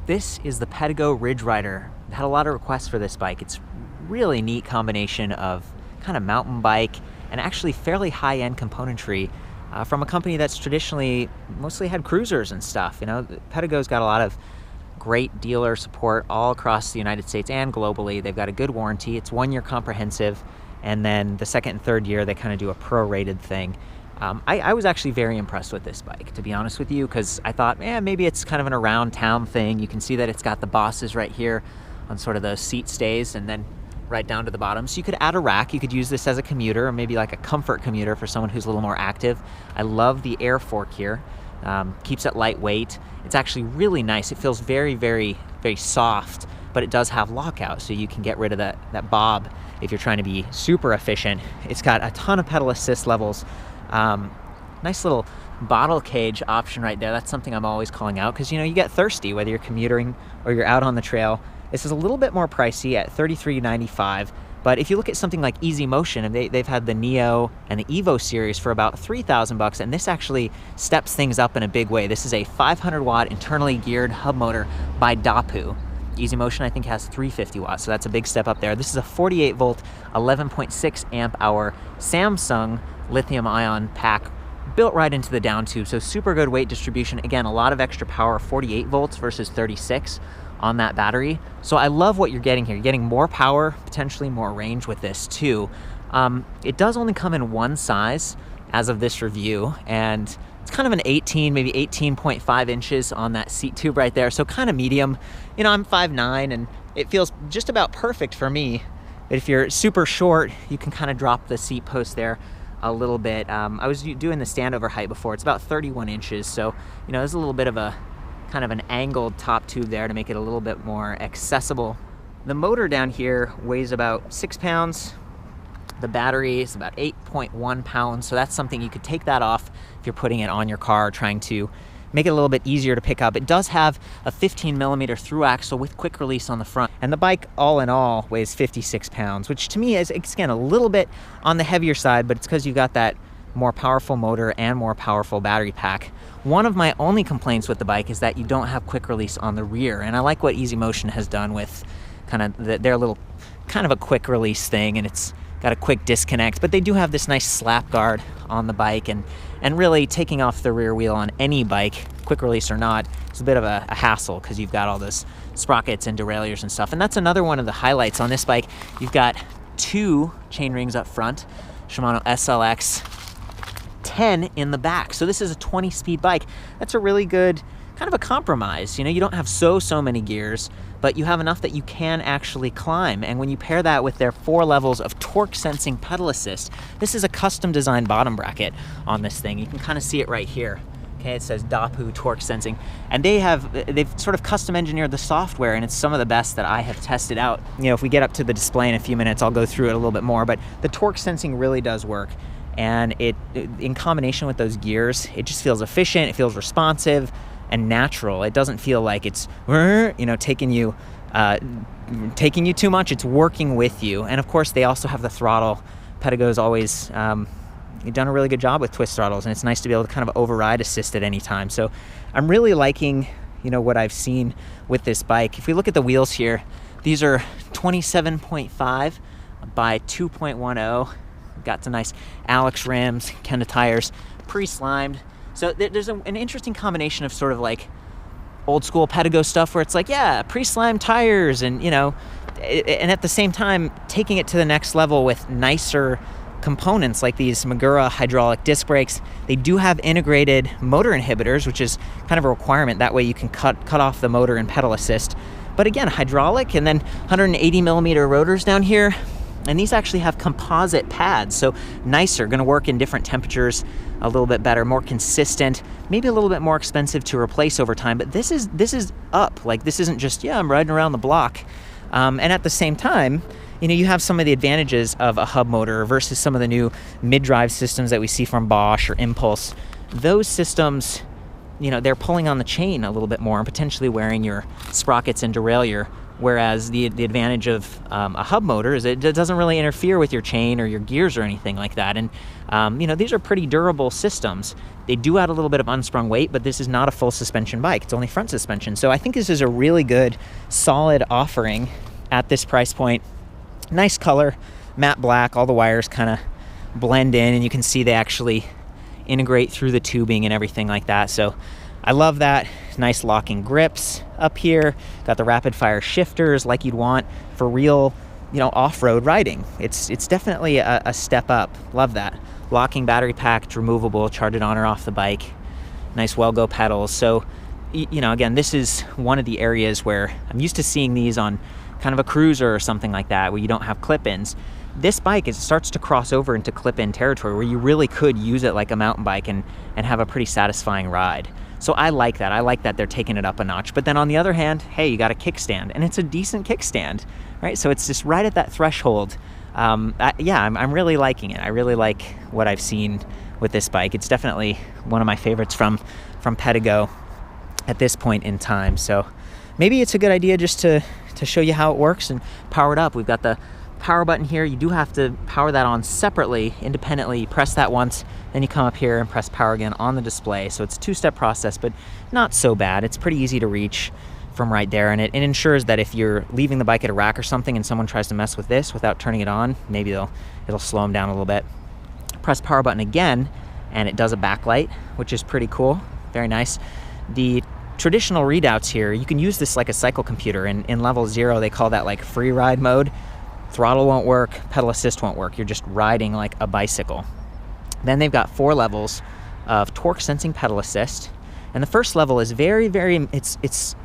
This is the Pedego Ridge Rider. I had a lot of requests for this bike. It's really neat combination of kind of mountain bike and actually fairly high-end componentry from a company that's traditionally mostly had cruisers and stuff. You know, Pedego's got a lot of great dealer support all across the United States and globally. They've got a good warranty. It's 1-year comprehensive, and then the second and third year they kind of do a prorated thing. I was actually very impressed with this bike, to be honest with you, because I thought, maybe it's kind of an around town thing. You can see that it's got the bosses right here on sort of those seat stays and then right down to the bottom. So you could add a rack. You could use this as a commuter or maybe like a comfort commuter for someone who's a little more active. I love the air fork here. Keeps it lightweight. It's actually really nice. It feels very, very, very soft, but it does have lockout, so you can get rid of that bob if you're trying to be super efficient. It's got a ton of pedal assist levels. Nice little bottle cage option right there. That's something I'm always calling out because, you know, you get thirsty whether you're commuting or you're out on the trail. This is a little bit more pricey at $33.95, but if you look at something like Easy Motion, and they've had the Neo and the Evo series for about $3,000, and this actually steps things up in a big way. This is a 500-watt internally geared hub motor by Dapu. Easy Motion, I think, has 350 watts, so that's a big step up there. This is a 48-volt, 11.6 amp hour Samsung lithium-ion pack built right into the down tube, so super good weight distribution. Again, a lot of extra power, 48 volts versus 36 on that battery. So I love what you're getting here. You're getting more power, potentially more range with this too. It does only come in one size as of this review, and it's kind of an 18, maybe 18.5 inches on that seat tube right there, so kind of medium. You know, I'm 5'9", and it feels just about perfect for me. But if you're super short, you can kind of drop the seat post there a little bit. I was doing the standover height before. It's about 31 inches, so you know, there's a little bit of a kind of an angled top tube there to make it a little bit more accessible. The motor down here weighs about 6 pounds. The battery is about 8.1 pounds, so that's something you could take that off if you're putting it on your car, trying to make it a little bit easier to pick up. It does have a 15mm thru-axle with quick release on the front, and the bike all in all weighs 56 pounds, which to me is, again, a little bit on the heavier side, but it's because you've got that more powerful motor and more powerful battery pack. One of my only complaints with the bike is that you don't have quick release on the rear, and I like what Easy Motion has done with kind of their little kind of a quick release thing, and it's got a quick disconnect, but they do have this nice slap guard on the bike, and really taking off the rear wheel on any bike, quick release or not, it's a bit of a hassle because you've got all those sprockets and derailleurs and stuff. And that's another one of the highlights on this bike. You've got 2 chain rings up front, Shimano SLX 10 in the back. So this is a 20-speed bike. That's a really good kind of a compromise. You know, you don't have so many gears, but you have enough that you can actually climb. And when you pair that with their 4 levels of torque sensing pedal assist, this is a custom designed bottom bracket on this thing. You can kind of see it right here. Okay, it says Dapu torque sensing, and they've sort of custom engineered the software, and it's some of the best that I have tested out. You know, if we get up to the display in a few minutes, I'll go through it a little bit more, but the torque sensing really does work. And it in combination with those gears, it just feels efficient, it feels responsive and natural. It doesn't feel like it's, you know, taking you too much. It's working with you. And of course, they also have the throttle. Pedego's always done a really good job with twist throttles, and it's nice to be able to kind of override assist at any time. So I'm really liking, you know, what I've seen with this bike. If we look at the wheels here, these are 27.5 by 2.10. Got some nice Alex rims, Kenda tires, pre-slimed. So there's an interesting combination of sort of like old school Pedego stuff where it's like, yeah, pre-slimed tires, and, you know, and at the same time taking it to the next level with nicer components like these Magura hydraulic disc brakes. They do have integrated motor inhibitors, which is kind of a requirement. That way you can cut off the motor and pedal assist. But again, hydraulic, and then 180mm rotors down here. And these actually have composite pads, so nicer, gonna work in different temperatures a little bit better, more consistent, maybe a little bit more expensive to replace over time, but this is up. Like, this isn't just, yeah, I'm riding around the block. And at the same time, you know, you have some of the advantages of a hub motor versus some of the new mid-drive systems that we see from Bosch or Impulse. Those systems, you know, they're pulling on the chain a little bit more and potentially wearing your sprockets and derailleur Whereas the advantage of a hub motor is it doesn't really interfere with your chain or your gears or anything like that. And you know, these are pretty durable systems. They do add a little bit of unsprung weight, but this is not a full suspension bike. It's only front suspension. So I think this is a really good, solid offering at this price point. Nice color, matte black. All the wires kind of blend in, and you can see they actually integrate through the tubing and everything like that. So I love that. Nice locking grips up here. Got the rapid fire shifters like you'd want for real, you know, off-road riding. It's definitely a step up. Love that. Locking battery pack, removable, charge it on or off the bike. Nice well-go pedals. So, you know, again, this is one of the areas where I'm used to seeing these on kind of a cruiser or something like that, where you don't have clip-ins. This bike, it starts to cross over into clip-in territory where you really could use it like a mountain bike and have a pretty satisfying ride. So I like that. I like that they're taking it up a notch. But then on the other hand, hey, you got a kickstand, and it's a decent kickstand, right? So it's just right at that threshold. Yeah, I'm really liking it. I really like what I've seen with this bike. It's definitely one of my favorites from Pedego at this point in time. So maybe it's a good idea just to show you how it works and power it up. We've got the power button here. You do have to power that on separately, independently. You press that once, then you come up here and press power again on the display. So it's a two-step process, but not so bad. It's pretty easy to reach from right there, and it ensures that if you're leaving the bike at a rack or something and someone tries to mess with this without turning it on, maybe it'll slow them down a little bit. Press power button again, and it does a backlight, which is pretty cool. Very nice. The traditional readouts here, you can use this like a cycle computer. In level 0, they call that like free ride mode. Throttle won't work, pedal assist won't work. You're just riding like a bicycle. Then they've got 4 levels of torque sensing pedal assist. And the first level is very, it's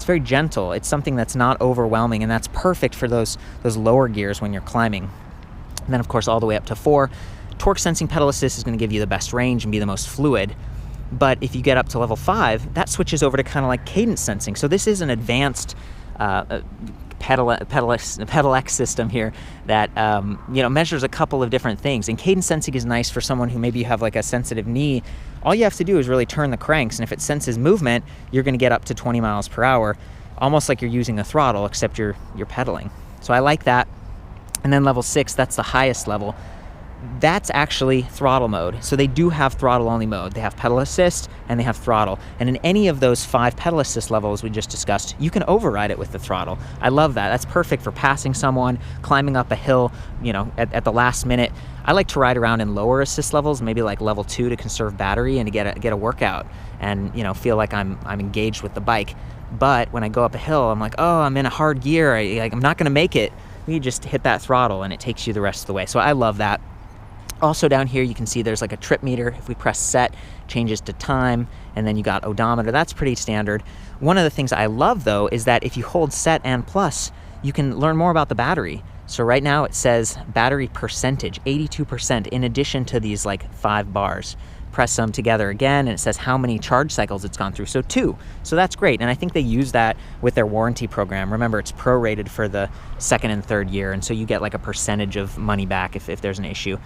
very gentle. It's something that's not overwhelming, and that's perfect for those lower gears when you're climbing. And then of course all the way up to 4, torque sensing pedal assist is going to give you the best range and be the most fluid. But if you get up to level 5, that switches over to kind of like cadence sensing. So this is an advanced pedal X system here that you know, measures a couple of different things. And cadence sensing is nice for someone who maybe you have like a sensitive knee. All you have to do is really turn the cranks, and if it senses movement, you're going to get up to 20 miles per hour, almost like you're using a throttle, except you're pedaling. So I like that. And then level 6, that's the highest level. That's actually throttle mode. So they do have throttle-only mode. They have pedal assist and they have throttle. And in any of those 5 pedal assist levels we just discussed, you can override it with the throttle. I love that. That's perfect for passing someone, climbing up a hill, you know, at the last minute. I like to ride around in lower assist levels, maybe like level 2 to conserve battery and to get a workout and, you know, feel like I'm engaged with the bike. But when I go up a hill, I'm like, oh, I'm in a hard gear. I'm not going to make it. You just hit that throttle and it takes you the rest of the way. So I love that. Also down here you can see there's like a trip meter. If we press set, changes to time, and then you got odometer. That's pretty standard. One of the things I love though is that if you hold set and plus, you can learn more about the battery. So right now it says battery percentage, 82%, in addition to these like 5 bars. Press them together again and it says how many charge cycles it's gone through. So 2. So that's great. And I think they use that with their warranty program. Remember, it's prorated for the 2nd and 3rd year, and so you get like a percentage of money back if there's an issue.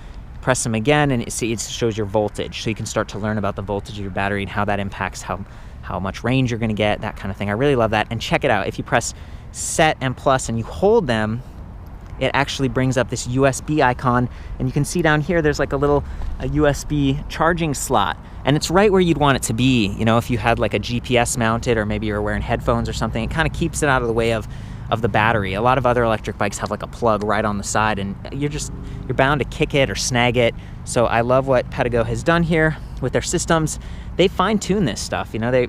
Press them again and it shows your voltage. So you can start to learn about the voltage of your battery and how that impacts how much range you're gonna get, that kind of thing. I really love that. And check it out. If you press set and plus and you hold them, it actually brings up this USB icon, and you can see down here there's like a USB charging slot, and it's right where you'd want it to be. You know, if you had like a GPS mounted, or maybe you're wearing headphones or something, it kind of keeps it out of the way of the battery. A lot of other electric bikes have like a plug right on the side, and you're bound to kick it or snag it. So I love what Pedego has done here with their systems. They fine-tune this stuff, you know,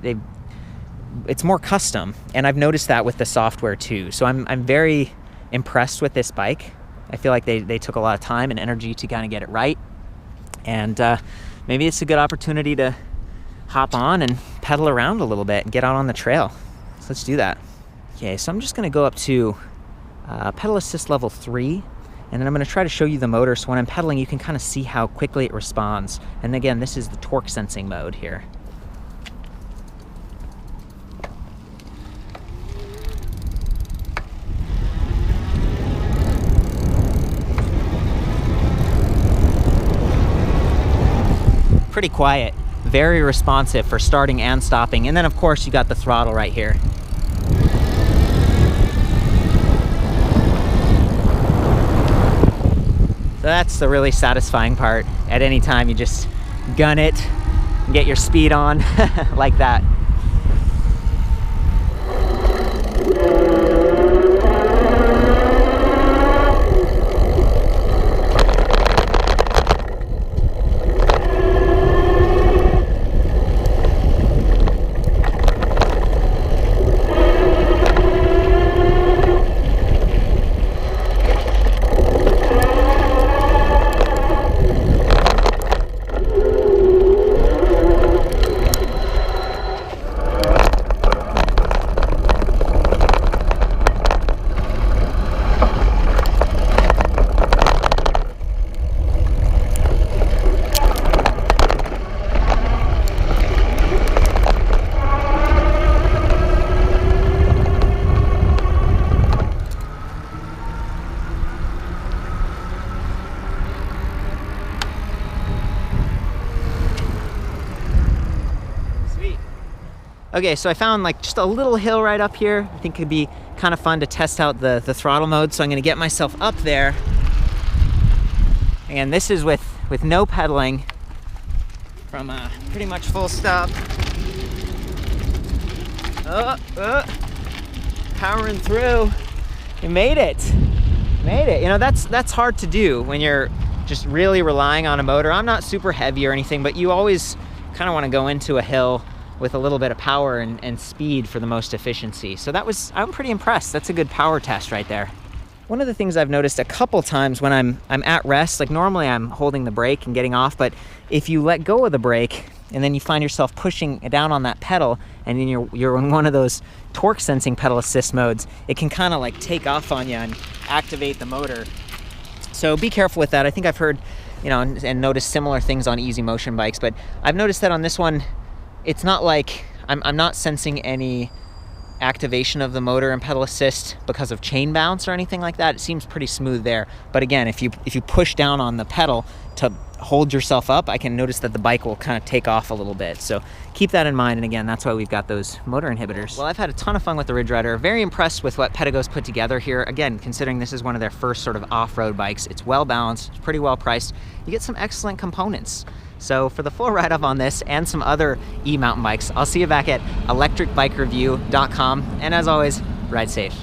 it's more custom, and I've noticed that with the software too. So I'm very impressed with this bike. I feel like they took a lot of time and energy to kind of get it right, and maybe it's a good opportunity to hop on and pedal around a little bit and get out on the trail. So let's do that. Okay, so I'm just going to go up to pedal assist level 3, and then I'm going to try to show you the motor, so when I'm pedaling you can kind of see how quickly it responds. And again, this is the torque sensing mode here. Pretty quiet, very responsive for starting and stopping. And then of course you got the throttle right here. That's the really satisfying part. At any time, you just gun it and get your speed on like that. Okay, so I found like just a little hill right up here. I think it could be kind of fun to test out the throttle mode. So I'm gonna get myself up there. And this is with no pedaling from pretty much full stop. Powering through. You made it. Made it. You know, that's hard to do when you're just really relying on a motor. I'm not super heavy or anything, but you always kind of want to go into a hill with a little bit of power and speed for the most efficiency. So I'm pretty impressed. That's a good power test right there. One of the things I've noticed a couple times when I'm at rest, like normally I'm holding the brake and getting off, but if you let go of the brake and then you find yourself pushing down on that pedal and then you're in one of those torque sensing pedal assist modes, it can kind of like take off on you and activate the motor. So be careful with that. I think I've heard, you know, and noticed similar things on easy motion bikes, but I've noticed that on this one, it's not like I'm not sensing any activation of the motor and pedal assist because of chain bounce or anything like that. It seems pretty smooth there. But again, if you push down on the pedal to hold yourself up, I can notice that the bike will kind of take off a little bit. So keep that in mind. And again, that's why we've got those motor inhibitors. Well, I've had a ton of fun with the Ridge Rider. Very impressed with what Pedego's put together here. Again, considering this is one of their first sort of off-road bikes, it's well balanced, it's pretty well priced. You get some excellent components. So for the full write-up on this and some other e-mountain bikes, I'll see you back at ElectricBikeReview.com. And as always, ride safe.